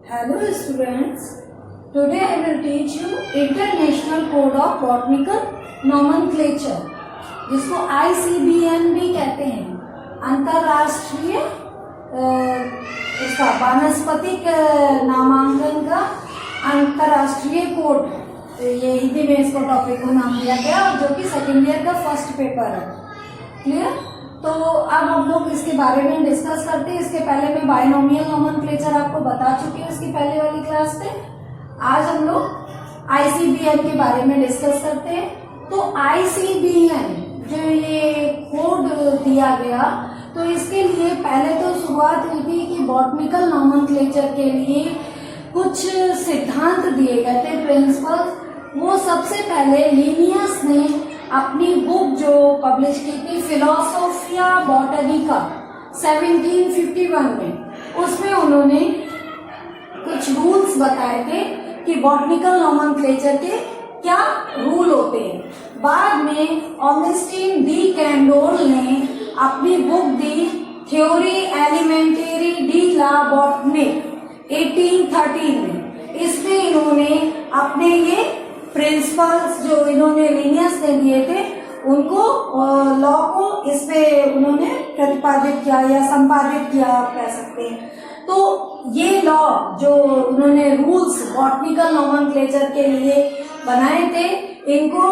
Hello students, today I will teach you International Code of Botanical Nomenclature, जिसको ICBN भी कहते हैं, अंतरराष्ट्रीय इसका वानस्पतिक नामांकन का अंतरराष्ट्रीय कोड। ये हिंदी में इसको टॉपिक को नाम दिया गया, जो कि सेकेंड ईयर का फर्स्ट पेपर है। क्लियर? तो अब हम लोग इसके बारे में डिस्कस करते हैं। इसके पहले मैं बायनोमियल नोमेनक्लेचर आपको बता चुकी हूँ इसकी पहले वाली क्लास में। आज हम लोग आईसीबीएन के बारे में डिस्कस करते हैं। तो आईसीबीएन जो ये कोड दिया गया, तो इसके लिए पहले तो शुरुआत हुई थी कि बॉटनिकल नोमेनक्लेचर के लिए कुछ सिद्धांत दिए गए थे, प्रिंसिपल्स। वो सबसे पहले लिनियस ने अपनी बुक जो पब्लिश की थी फिलोसोफिया बॉटनिका 1751 में, उसमें उन्होंने कुछ रूल्स बताए थे कि बॉटनिकल नोमेनक्लेचर के क्या रूल होते हैं। बाद में ऑगस्टीन डी कैंडोल ने अपनी बुक दी थ्योरी एलिमेंटेरी डी ला बॉटनिक 1813 में। इसमें इन्होंने अपने ये प्रिंसिपल्स जो इन्होंने लिनियस ने दिए थे, उनको लॉ को इस पे उन्होंने प्रतिपादित किया या संपादित किया, आप कह सकते हैं। तो ये लॉ जो उन्होंने रूल्स बॉटनिकल नोमेनक्लेचर के लिए बनाए थे, इनको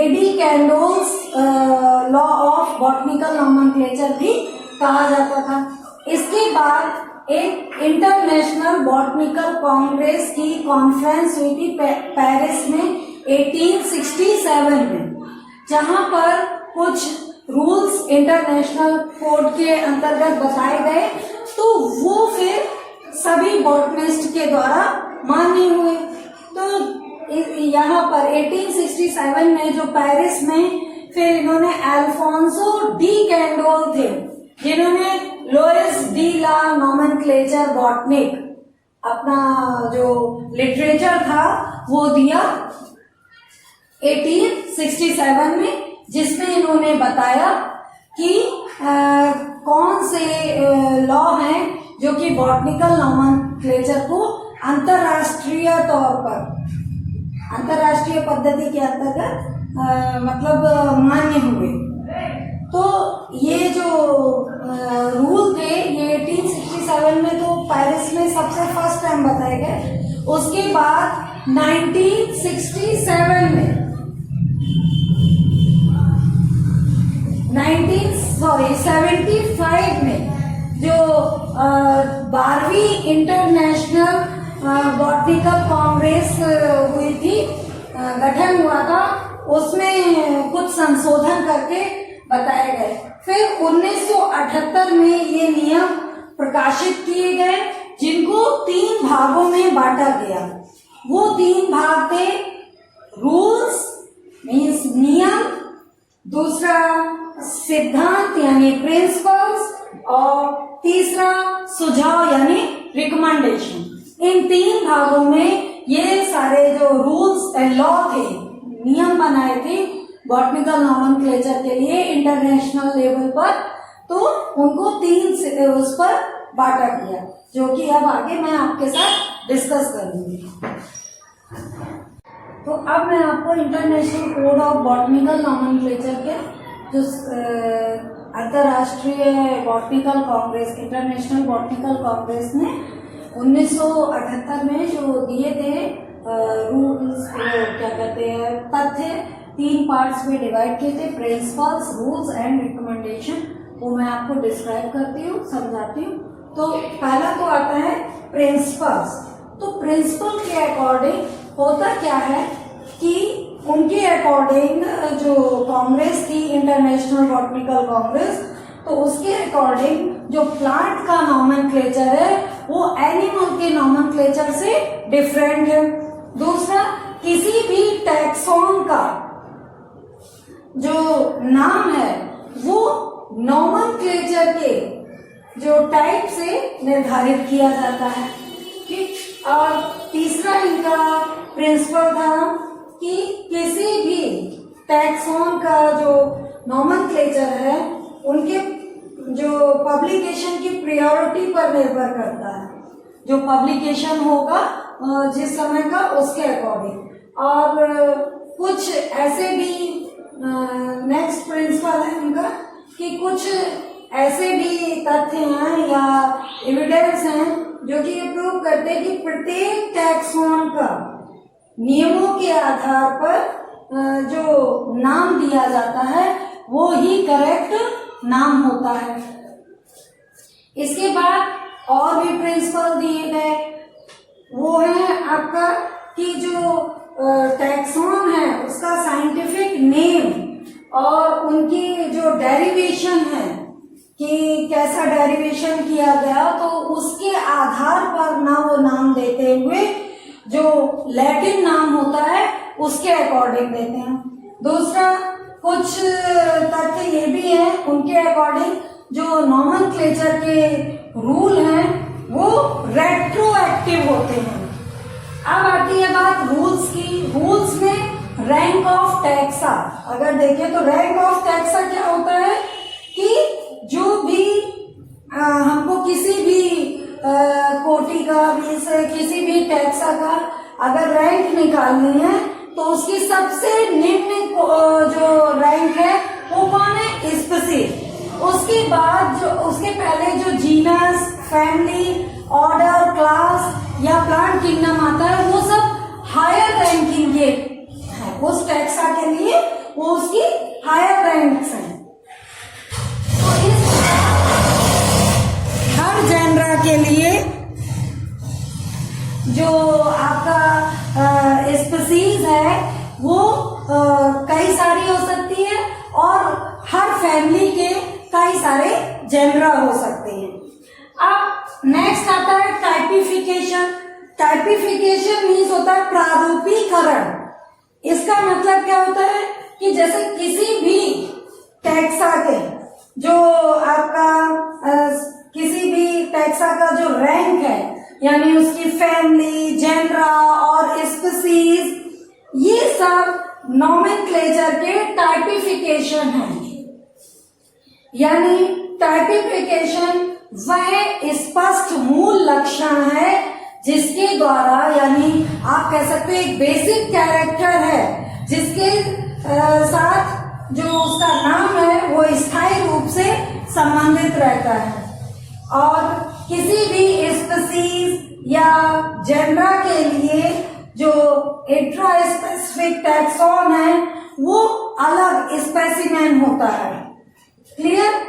AD Candolle's law of botanical nomenclature भी कहा जाता था। इसके बाद एक इंटरनेशनल बॉटनिकल कांग्रेस की कॉन्फ्रेंस हुई थी पेरिस में 1867 में, जहां पर कुछ रूल्स इंटरनेशनल कोड के अंतर्गत बताए गए। तो वो फिर सभी बॉटनिस्ट के द्वारा मान्य हुए। तो यहाँ पर 1867 में जो पेरिस में फिर इन्होंने अल्फोंसो डी कैंडोल थे, जिन्होंने लोइस डी ला नोमेनक्लेचर बॉटनिक अपना जो लिटरेचर था वो दिया 1867 में, जिसमें इन्होंने बताया कि कौन से लॉ हैं जो कि बॉटनिकल नोमेनक्लेचर को अंतरराष्ट्रीय तौर पर, अंतरराष्ट्रीय पद्धति के अंतर्गत मतलब मान्य हुए। तो ये जो रूल थे ये 1867 में तो पेरिस में सबसे फर्स्ट टाइम बताए गए। उसके बाद 1967 में 75 में जो 12वीं इंटरनेशनल बॉटनिकल कांग्रेस हुई थी, गठन हुआ था, उसमें कुछ संशोधन करके बताए गए। फिर 1978 में ये नियम प्रकाशित किए गए, जिनको 3 भागों में बांटा गया। वो 3 भाग थे, रूल्स मीन्स नियम, दूसरा सिद्धांत यानी प्रिंसिपल्स, और तीसरा सुझाव यानी रिकमेंडेशन। इन 3 भागों में ये सारे जो रूल्स एंड लॉ थे, नियम बनाए थे बॉटनिकल नोमेनक्लेचर के लिए इंटरनेशनल लेवल पर, तो उनको 3 उस पर बांटा गया, जो कि अब आगे मैं आपके साथ डिस्कस करूंगी। तो अब मैं आपको international code of botanical nomenclature के जो अंतरराष्ट्रीय botanical Congress, international botanical Congress ने 1978 में जो दिए थे रूल्स, क्या कहते हैं, तथ्य 3 पार्ट्स में डिवाइड किए थे, प्रिंसिपल्स, रूल्स एंड रिकमेंडेशन। वो मैं आपको डिस्क्राइब करती हूँ, समझाती हूँ। तो पहला तो आता है प्रिंसिपल्स। तो प्रिंसिपल के अकॉर्डिंग होता क्या है कि उनके अकॉर्डिंग जो कांग्रेस थी, इंटरनेशनल बॉटनिकल कांग्रेस, तो उसके अकॉर्डिंग जो प्लांट का नोमेनक्लेचर है वो एनिमल के नोमेनक्लेचर से डिफरेंट है। दूसरा, किसी भी टैक्सॉन का जो नाम है वो नोमेनक्लेचर के जो टाइप से निर्धारित किया जाता है। ठीक। और तीसरा इनका प्रिंसिपल था कि किसी भी टैक्सॉन का जो नोमेनक्लेचर है उनके जो पब्लिकेशन की प्रायोरिटी पर निर्भर करता है। जो पब्लिकेशन होगा जिस समय का उसके अकॉर्डिंग। और कुछ ऐसे भी नेक्स्ट प्रिंसिपल है उनका कि कुछ ऐसे भी तथ्य हैं या एविडेंस हैं जो कि ये प्रूव करते हैं कि प्रत्येक टैक्सॉन का नियमों के आधार पर जो नाम दिया जाता है वो ही करेक्ट नाम होता है। इसके बाद और भी प्रिंसिपल दिए गए, वो है आपका कि जो टैक्सॉन है उसका साइंटिफिक नेम और उनकी जो डेरिवेशन है कि कैसा डेरिवेशन किया गया, तो उसके आधार पर ना वो नाम देते हुए जो लैटिन नाम होता है उसके अकॉर्डिंग देते हैं। दूसरा कुछ तथ्य ये भी है उनके अकॉर्डिंग जो नॉमेनक्लेचर के रूल हैं वो रेट्रोएक्टिव होते हैं। अब आती है बात रूल्स की। रूल्स में रैंक ऑफ टैक्सा अगर देखें तो रैंक ऑफ टैक्सा क्या होता है कि जो भी हमको किसी भी कोटि का भी से किसी भी टैक्सा का अगर रैंक निकालनी है तो उसकी सबसे निम्न जो रैंक है वो कौन है, स्पीसीज। उसके बाद जो उसके पहले जो जीनस, फैमिली, ऑर्डर, क्लास या प्लांट किंगडम आता है वो सब हायर रैंकिंग के है। उस टैक्सा के लिए वो उसकी हायर रैंक्स हैं। तो इस हर जेनरा के लिए जो आपका स्पीसीज है वो कई सारी हो सकती है और हर फैमिली के कई सारे जेनरा हो सकते हैं। अब नेक्स्ट आता है टाइपिफिकेशन। टाइपिफिकेशन मीन्स होता है प्रारूपीकरण। इसका मतलब क्या होता है कि जैसे किसी भी टैक्सा के जो आपका किसी भी टैक्सा का जो रैंक है यानी उसकी फैमिली, जेनरा और स्पीसीज, ये सब नॉमेनक्लेचर के टाइपिफिकेशन है। यानी टाइपिफिकेशन वह स्पष्ट मूल लक्षण है जिसके द्वारा, यानी आप कह सकते हैं एक बेसिक कैरेक्टर है जिसके साथ जो उसका नाम है वो स्थायी रूप से संबंधित रहता है। और किसी भी स्पीसीज या जेनरा के लिए जो इंट्रा स्पेसिफिक टैक्सॉन है वो अलग स्पेसिमेन होता है। क्लियर?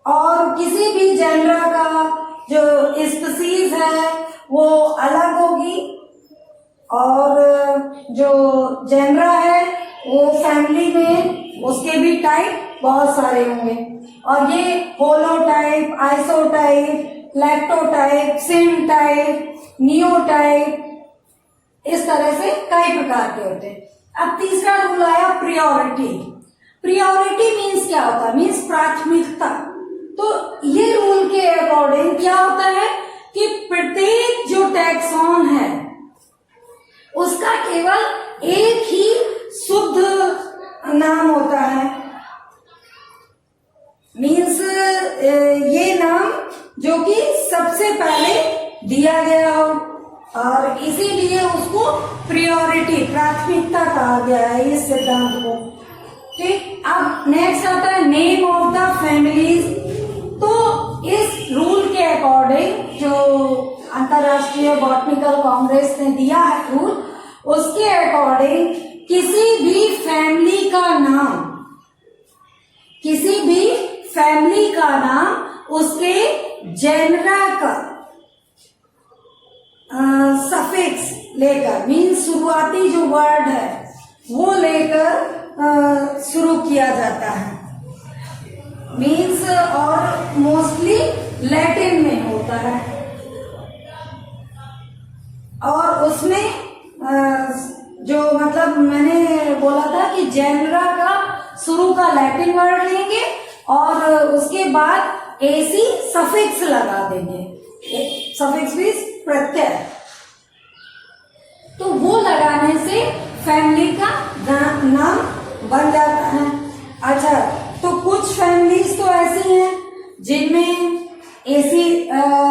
और किसी भी जेनरा का जो स्पीसीज है वो अलग होगी और जो जेनरा है वो फैमिली में उसके भी टाइप बहुत सारे होंगे और ये होलोटाइप, आइसोटाइप, लैक्टोटाइप, सिनटाइप, नियोटाइप, इस तरह से कई प्रकार के होते हैं। अब तीसरा रूल आया प्रियोरिटी। प्रियोरिटी मीन्स क्या होता है? मीन्स प्राथमिकता। तो ये रूल के अकॉर्डिंग क्या होता है कि प्रत्येक जो टैक्सॉन है उसका केवल एक ही शुद्ध नाम होता है। मीन्स ये नाम जो कि सबसे पहले दिया गया हो और इसीलिए उसको प्रियोरिटी, प्राथमिकता कहा गया है इस सिद्धांत को। ठीक, अब नेक्स्ट आता है नेम ऑफ द फैमिलीज। तो इस रूल के अकॉर्डिंग जो अंतरराष्ट्रीय बॉटनिकल कांग्रेस ने दिया है रूल, उसके अकॉर्डिंग किसी भी फैमिली का नाम, किसी भी फैमिली का नाम उसके जेनरा का सफिक्स लेकर, मीन्स शुरुआती जो वर्ड है वो लेकर शुरू किया जाता है। मीन्स और मोस्टली लैटिन में होता है और उसमें जो मतलब मैंने बोला था कि जेनरा का शुरू का लैटिन वर्ड लेंगे और उसके बाद एसी सफिक्स लगा देंगे। सफिक्स मीन्स प्रत्यय, तो वो लगाने से फैमिली का नाम बन जाता है। अच्छा, तो कुछ फैमिलीज तो ऐसी हैं जिनमें एसी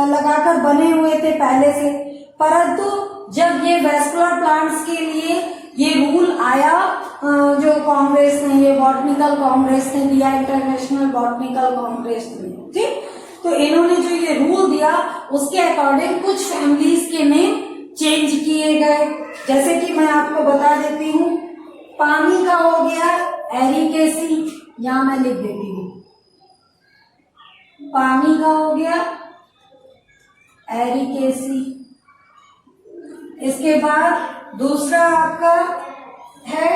लगाकर बने हुए थे पहले से, परंतु जब ये वेस्कुलर प्लांट्स के लिए ये रूल आया, जो कांग्रेस ने, ये बॉटनिकल कांग्रेस ने दिया, इंटरनेशनल बॉटनिकल कांग्रेस ने, ठीक, तो इन्होंने जो ये रूल दिया उसके अकॉर्डिंग कुछ फैमिलीज के नेम चेंज किए गए। जैसे कि मैं आपको बता देती हूँ, पानी का हो गया एरिकेसी, यहां मैं लिख देती हूँ, पानी का हो गया एरिकेसी। इसके बाद दूसरा आपका है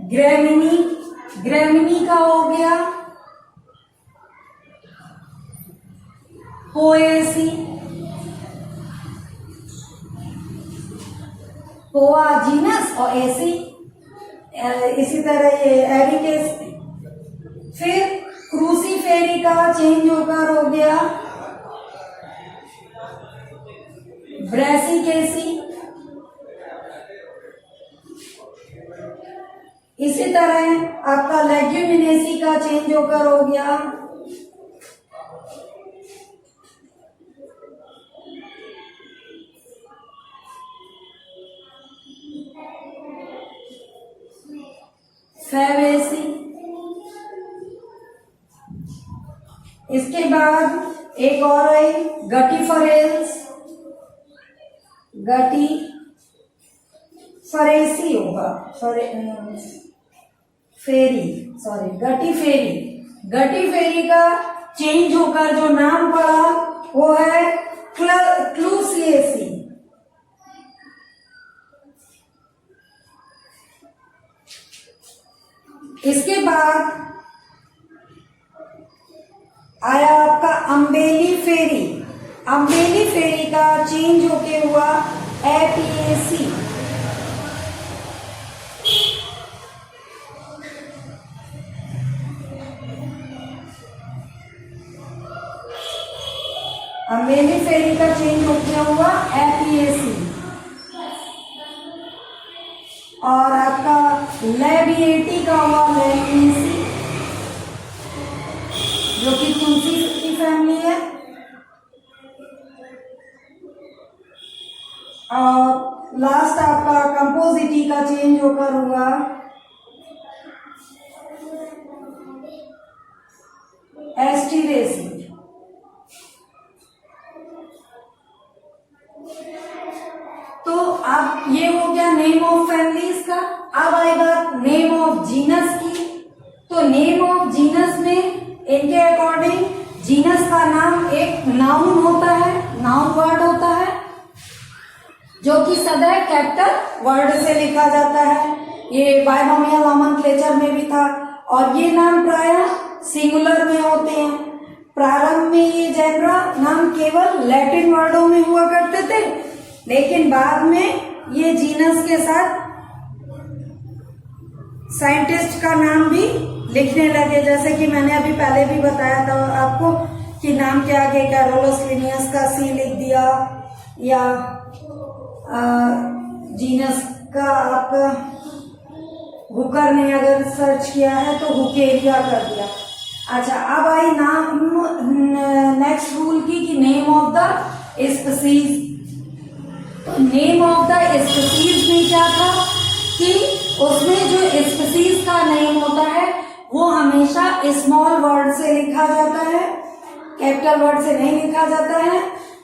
ग्रेमिनी, ग्रेमिनी का हो गया पोएसी, पोआ जीनस और एसी, इसी तरह ये एरिकेसी। फिर क्रूसीफेरी का चेंज होकर हो गया ब्रेसिकेसी। इसी तरह आपका लेग्यूमिनेसी का चेंज होकर हो गया फेवेसी। इसके बाद एक और है गटीफरेल्स, गटीफरेसी होगा, गटीफेरी का चेंज होकर जो नाम पड़ा वो है क्लूसिएसी। इसके बाद आया आपका अम्बेली फेरी, अम्बेली फेरी का चेंज होके हुआ एपीएसी। अम्बेली फेरी का चेंज होके हुआ एपीएसी। और आपका लेबिएटी का हुआ लेबिएसी, जो कि तुलसी की फैमिली है। और लास्ट आपका कंपोजिटी का चेंज होकर हुआ एस्टिरेसी। तो अब ये हो गया नेम ऑफ फैमिलीज का। अब आई बात नेम ऑफ जीनस की। तो नेम ऑफ जीनस में इनके अकॉर्डिंग जीनस का नाम एक नाउन होता है, नाउन वर्ड होता है, जो कि सदैव कैपिटल वर्ड से लिखा जाता है। ये बायनोमियल नोमेनक्लेचर में भी था। और ये नाम प्रायः सिंगुलर में होते हैं। प्रारंभ में ये जेब्रा नाम केवल लैटिन वर्डों में हुआ करते थे, लेकिन बाद में ये जीनस के साथ साइंटिस्ट का नाम भी लिखने लगे। जैसे कि मैंने अभी पहले भी बताया था आपको कि नाम के आगे कैरोलस लिनियस का सी लिख दिया, या जीनस का आपका हुकर ने अगर सर्च किया है तो हुकेरिया कर दिया। अच्छा, अब आई नाम नेक्स्ट रूल की कि नेम ऑफ द स्पीसीज। तो नेम ऑफ द स्पीसीज में क्या था कि उसमें जो स्पीसीज का नेम होता है वो हमेशा स्मॉल वर्ड से लिखा जाता है, कैपिटल वर्ड से नहीं लिखा जाता है।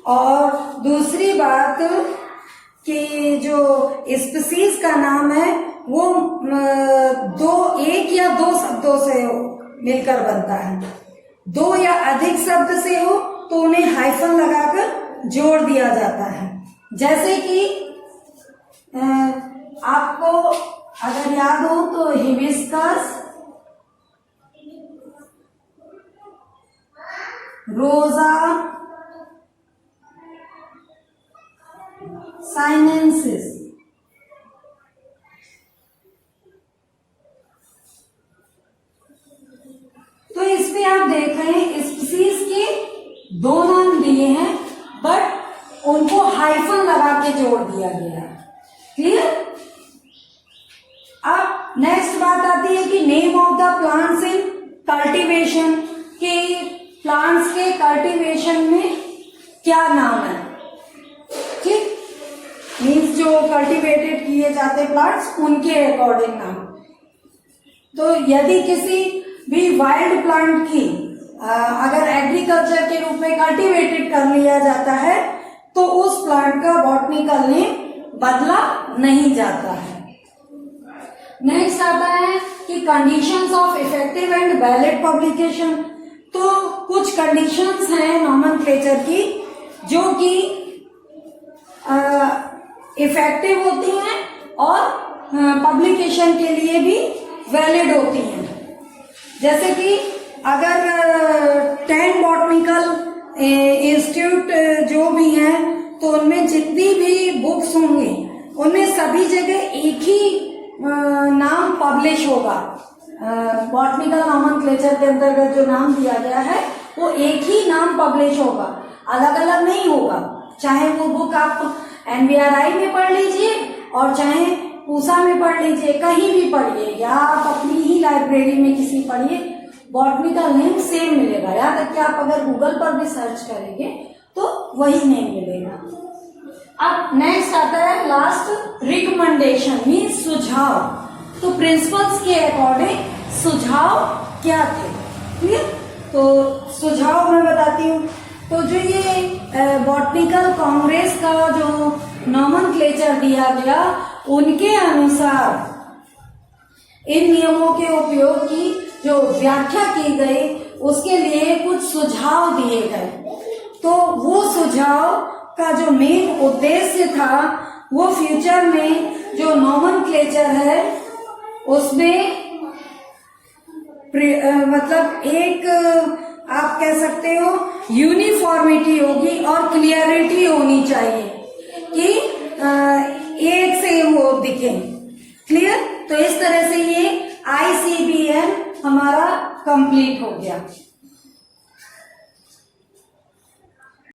और दूसरी बात कि जो स्पीसीज का नाम है वो एक या दो शब्दों से मिलकर बनता है। दो या अधिक शब्द से हो तो उन्हें हाइफन लगाकर जोड़ दिया जाता है। जैसे कि आपको अगर याद हो तो हिबिस्कस, रोजा, साइनेंसिस। तो इस पे आप देख रहे हैं स्पीसीज के दो नाम दिए हैं, बट उनको हाइफन लगा के जोड़ दिया गया। क्लियर? अब नेक्स्ट बात आती है कि name of the plants in cultivation, के प्लांट्स के कल्टीवेशन में क्या नाम है, ठीक, मीन्स जो कल्टीवेटेड किए जाते प्लांट्स उनके अकॉर्डिंग नाम। तो यदि किसी भी वाइल्ड प्लांट की अगर एग्रीकल्चर के रूप में कल्टीवेटेड कर लिया जाता है तो उस प्लांट का बॉटनिकल नेम बदला नहीं जाता है। नेक्स्ट आता है कि conditions of effective and valid publication. तो कुछ कंडीशंस हैं नॉमेनक्लेचर की जो कि इफेक्टिव होती हैं और पब्लिकेशन के लिए भी वैलिड होती हैं। जैसे कि अगर 10 बॉटनिकल इंस्टीट्यूट जो भी हैं तो उनमें जितनी भी बुक्स होंगी उनमें सभी जगह एक ही नाम पब्लिश होगा। बॉटनिकल नॉमेनक्लेचर के अंतर्गत जो नाम दिया गया है वो एक ही नाम पब्लिश होगा, अलग अलग नहीं होगा। चाहे वो बुक आप NBRI में पढ़ लीजिए और चाहे पूसा में पढ़ लीजिए, कहीं भी पढ़िए या आप अपनी ही लाइब्रेरी में किसी पढ़िए, बॉटनिकल नेम सेम मिलेगा। यहाँ तक कि आप अगर गूगल पर भी सर्च करेंगे तो वही नेम मिलेगा। अब नेक्स्ट आता है लास्ट रिकमेंडेशन मीन्स सुझाव। तो प्रिंसिपल्स के अकॉर्डिंग सुझाव क्या थे, क्लियर? तो सुझाव मैं बताती हूँ। तो जो ये बॉटनिकल कांग्रेस का जो नॉमेनक्लेचर दिया गया उनके अनुसार इन नियमों के उपयोग की जो व्याख्या की गई उसके लिए कुछ सुझाव दिए गए। तो वो सुझाव का जो मेन उद्देश्य था वो फ्यूचर में जो नॉमेनक्लेचर है उसमें मतलब एक आप कह सकते हो यूनिफॉर्मिटी होगी और क्लियरिटी होनी चाहिए कि एक से वो दिखे, क्लियर? तो इस तरह से ये ICBN हमारा कंप्लीट हो गया।